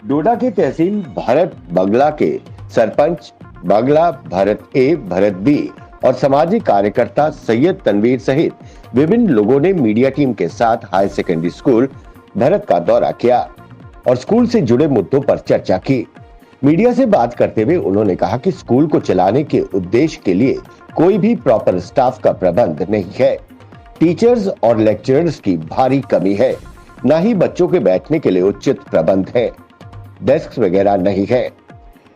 डोडा के तहसील भरत बगला के सरपंच बगला भरत ए, भरत बी और सामाजिक कार्यकर्ता सैयद तनवीर सहित विभिन्न लोगों ने मीडिया टीम के साथ हायर सेकेंडरी स्कूल भरत का दौरा किया और स्कूल से जुड़े मुद्दों पर चर्चा की। मीडिया से बात करते हुए उन्होंने कहा कि स्कूल को चलाने के उद्देश्य के लिए कोई भी प्रॉपर स्टाफ का प्रबंध नहीं है। टीचर्स और लेक्चरर्स की भारी कमी है, न ही बच्चों के बैठने के लिए उचित प्रबंध है, डेस्क वगैरह नहीं है।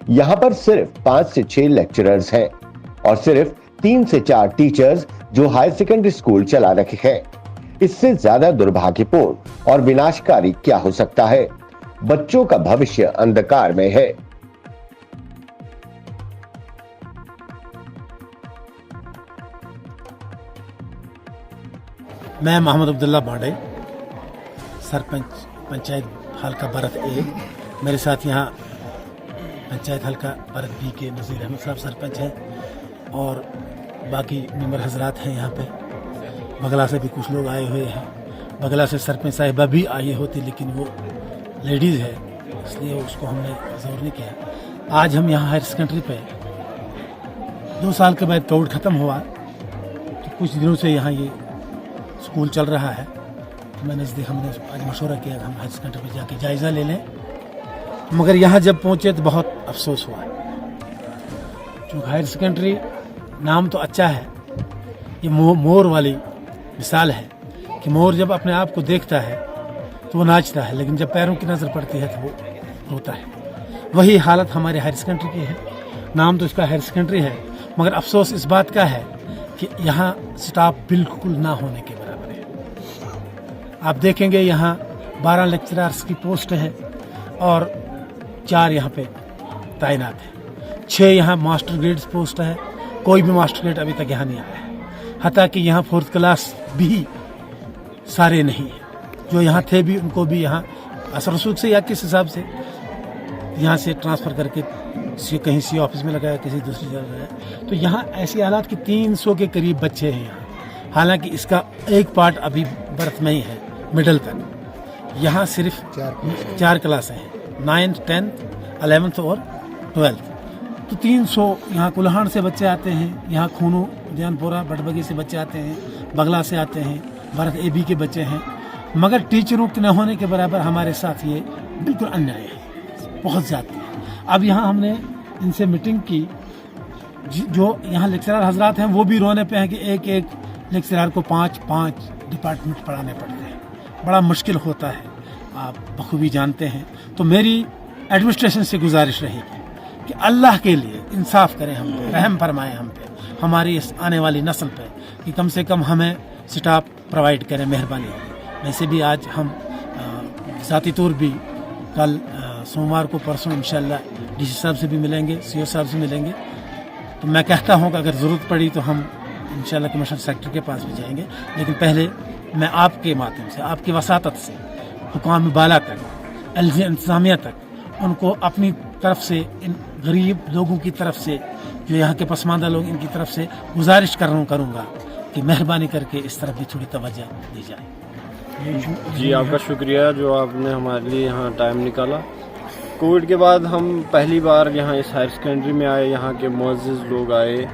यहाँ पर सिर्फ 5 से 6 लेक्चरर्स हैं और सिर्फ 3 से 4 टीचर्स जो हायर सेकेंडरी स्कूल चला रखे हैं। इससे ज्यादा दुर्भाग्यपूर्ण और विनाशकारी क्या हो सकता है? बच्चों का भविष्य अंधकार में है। मैं मोहम्मद अब्दुल्ला बांडे, सरपंच पंचायत हल्का भरत ए। मेरे साथ यहाँ पंचायत हल्का भरत बी के नज़ीर अहमद साहब सरपंच हैं और बाकी मेंबर हजरात हैं। यहाँ पे बगला से भी कुछ लोग आए हुए हैं। बगला से सरपंच साहिबा भी आई होती, लेकिन वो लेडीज़ है इसलिए उसको हमने जोर नहीं किया। आज हम यहाँ हायर सेकेंडरी पे 2 साल के बाद कोविड ख़त्म हुआ तो कुछ दिनों से यहाँ ये स्कूल चल रहा है। तो मैं नज़दीक हमने आज मशवरा किया हम हायर सेकेंडरी पे जाके जायज़ा ले लें, मगर यहाँ जब पहुँचे तो बहुत अफसोस हुआ। क्योंकि हायर सेकेंडरी नाम तो अच्छा है, ये मोर वाली मिसाल है कि मोर जब अपने आप को देखता है तो वो नाचता है, लेकिन जब पैरों की नज़र पड़ती है तो वो रोता है। वही हालत हमारे हायर सेकेंडरी की है। नाम तो इसका हायर सेकेंडरी है, मगर अफसोस इस बात का है कि यहाँ स्टाफ बिल्कुल ना होने के बराबर है। आप देखेंगे यहाँ 12 लेक्चरर्स की पोस्ट है और 4 यहाँ पे तैनात है। 6 यहाँ मास्टर ग्रेड्स पोस्ट है, कोई भी मास्टर ग्रेड अभी तक यहाँ नहीं आया है। हता कि यहाँ 4th क्लास भी सारे नहीं है, जो यहाँ थे भी उनको भी यहाँ असर रसूख से या किस हिसाब से यहाँ से ट्रांसफ़र करके कहीं सी ऑफिस में लगाया, किसी दूसरी जगह लगाया। तो यहाँ ऐसी हालात कि 300 के करीब बच्चे हैं यहाँ। हालांकि इसका एक पार्ट अभी बर्थ में ही है, मिडल तक। यहाँ सिर्फ 4 क्लासें हैं, 9th 10th 11th और 12th। तो 300 यहाँ कुल्हाड़ से बच्चे आते हैं, यहाँ खूनो जैनपुरा बटबगी से बच्चे आते हैं, बगला से आते हैं, भरत ए बी के बच्चे हैं। मगर टीचरों के न होने के बराबर हमारे साथ ये बिल्कुल अन्याय है, बहुत ज़्यादा है। अब यहाँ हमने इनसे मीटिंग की, जो यहाँ लेक्चरर हजरात हैं वो भी रोने पे हैं कि एक एक लेक्चरर को 5-5 डिपार्टमेंट पढ़ाने पड़ते हैं, बड़ा मुश्किल होता है, आप बखूबी जानते हैं। तो मेरी एडमिनिस्ट्रेशन से गुजारिश रहेगी कि अल्लाह के लिए इंसाफ करें हम पे, रहम फरमाएं हम पे, हमारी इस आने वाली नस्ल पे, कि कम से कम हमें स्टाफ प्रोवाइड करें, मेहरबानी होगी। वैसे भी आज हम ज़ाती तौर भी कल सोमवार को परसों इंशाल्लाह डीसी साहब से भी मिलेंगे, सीओ साहब से मिलेंगे। तो मैं कहता हूँ कि अगर ज़रूरत पड़ी तो हम इंशाल्लाह कमिश्नर सेक्रेटरी के पास भी जाएंगे, लेकिन पहले मैं आपके माध्यम से, आपकी वसातत से हुकाम बाला तक, एलजी इंतज़ामिया तक, उनको अपनी तरफ से, इन गरीब लोगों की तरफ से, जो यहाँ के पसमानदा लोग, इनकी तरफ से गुजारिश करूँगा कि मेहरबानी करके इस तरफ भी थोड़ी तवज्जो दी जाए। जी आपका शुक्रिया जो आपने हमारे लिए यहाँ टाइम निकाला। कोविड के बाद हम पहली बार यहाँ इस हायर सेकेंडरी में आए, यहाँ के मुअज़्ज़िज़ लोग आए,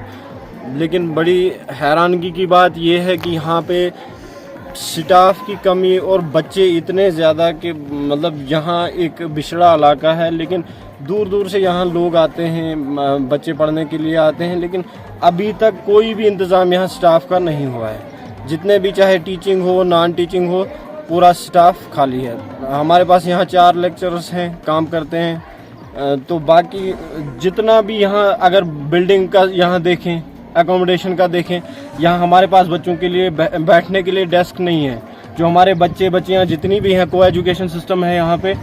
लेकिन बड़ी हैरानगी की बात यह है कि यहाँ पे स्टाफ की कमी और बच्चे इतने ज़्यादा कि मतलब यहाँ एक बिछड़ा इलाका है, लेकिन दूर दूर से यहाँ लोग आते हैं, बच्चे पढ़ने के लिए आते हैं, लेकिन अभी तक कोई भी इंतज़ाम यहाँ स्टाफ का नहीं हुआ है। जितने भी चाहे टीचिंग हो नॉन टीचिंग हो, पूरा स्टाफ खाली है। हमारे पास यहाँ 4 लेक्चरर्स हैं, काम करते हैं। तो बाकी जितना भी यहाँ अगर बिल्डिंग का यहाँ देखें, एकोमोडेशन का देखें, यहाँ हमारे पास बच्चों के लिए बैठने के लिए डेस्क नहीं है। जो हमारे बच्चियाँ जितनी भी हैं, को एजुकेशन सिस्टम है यहाँ पे,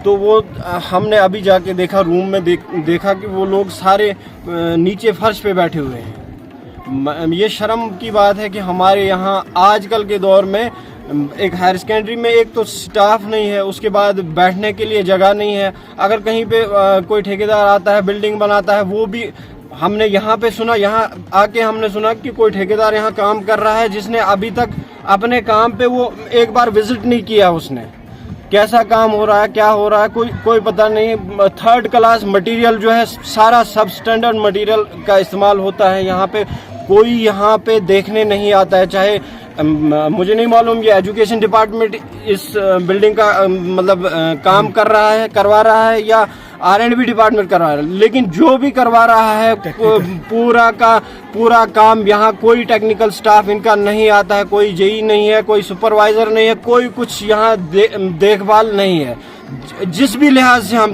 तो वो हमने अभी जाके देखा, रूम में देखा कि वो लोग सारे नीचे फर्श पे बैठे हुए हैं। ये शर्म की बात है कि हमारे यहाँ आजकल के दौर में एक हायर सेकेंडरी में एक तो स्टाफ नहीं है, उसके बाद बैठने के लिए जगह नहीं है। अगर कहीं पे कोई ठेकेदार आता है, बिल्डिंग बनाता है, वो भी हमने यहाँ पे सुना, यहाँ आके हमने सुना कि कोई ठेकेदार यहाँ काम कर रहा है जिसने अभी तक अपने काम पे वो एक बार विजिट नहीं किया उसने। कैसा काम हो रहा है, क्या हो रहा है, कोई पता नहीं। थर्ड क्लास मटेरियल जो है, सारा सब स्टैंडर्ड मटेरियल का इस्तेमाल होता है यहाँ पे। कोई यहाँ पे देखने नहीं आता है, चाहे मुझे नहीं मालूम ये एजुकेशन डिपार्टमेंट इस बिल्डिंग का मतलब काम करवा रहा है या R&B डिपार्टमेंट करवा रहा है, लेकिन जो भी करवा रहा है पूरा काम यहाँ कोई टेक्निकल स्टाफ इनका नहीं आता है, कोई जेई नहीं है, कोई सुपरवाइजर नहीं है, कोई कुछ यहाँ देखभाल नहीं है। जिस भी लिहाज से हम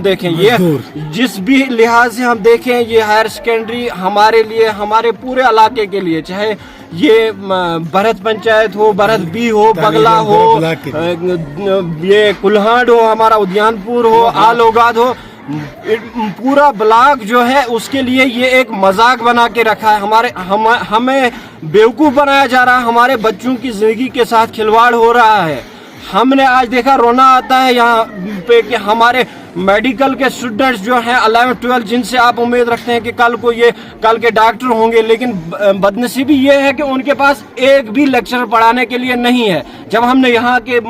देखें ये हायर सेकेंडरी हमारे लिए, हमारे पूरे इलाके के लिए, चाहे ये भरत पंचायत हो, भरत बी हो, बगला हो, ये कुल्हाड़ हो, हमारा उद्यानपुर हो, आलोगाद हो, पूरा ब्लॉक जो है उसके लिए ये एक मजाक बना के रखा है। हमें बेवकूफ बनाया जा रहा है, हमारे बच्चों की जिंदगी के साथ खिलवाड़ हो रहा है। हमने आज देखा, रोना आता है यहाँ पे कि हमारे मेडिकल के स्टूडेंट्स जो हैं 11-12, जिनसे आप उम्मीद रखते हैं कि कल के डॉक्टर होंगे, लेकिन बदनसीबी ये है कि उनके पास एक भी लेक्चर पढ़ाने के लिए नहीं है। जब हमने यहाँ के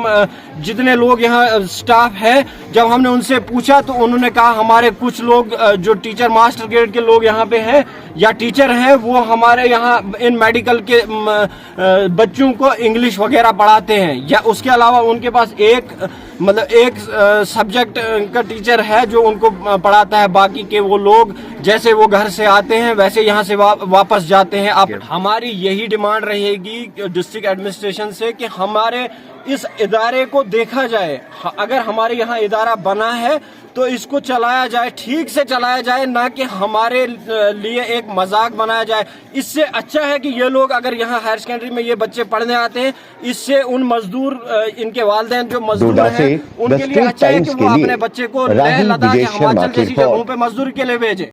जितने लोग यहाँ स्टाफ है, जब हमने उनसे पूछा तो उन्होंने कहा हमारे कुछ लोग जो टीचर मास्टर ग्रेड के लोग यहाँ पे हैं या टीचर हैं, वो हमारे यहाँ इन मेडिकल के बच्चों को इंग्लिश वगैरह पढ़ाते हैं, या उसके अलावा उनके पास एक सब्जेक्ट का टीचर है जो उनको पढ़ाता है। बाकी के वो लोग जैसे वो घर से आते हैं वैसे यहाँ से वापस जाते हैं। अब हमारी यही डिमांड रहेगी डिस्ट्रिक्ट एडमिनिस्ट्रेशन से कि हमारे इस इदारे को देखा जाए। अगर हमारे यहाँ इदारा बना है तो इसको चलाया जाए, ठीक से चलाया जाए, ना कि हमारे लिए एक मजाक बनाया जाए। इससे अच्छा है कि ये लोग अगर यहाँ हायर सेकेंडरी में ये बच्चे पढ़ने आते हैं, इससे उन मजदूर, इनके वालिदैन जो मजदूर हैं, उनके लिए अच्छा है कि वो अपने बच्चे को लेह लद्दाख या हिमाचल जैसी जगहों पे मजदूरी के लिए भेजे।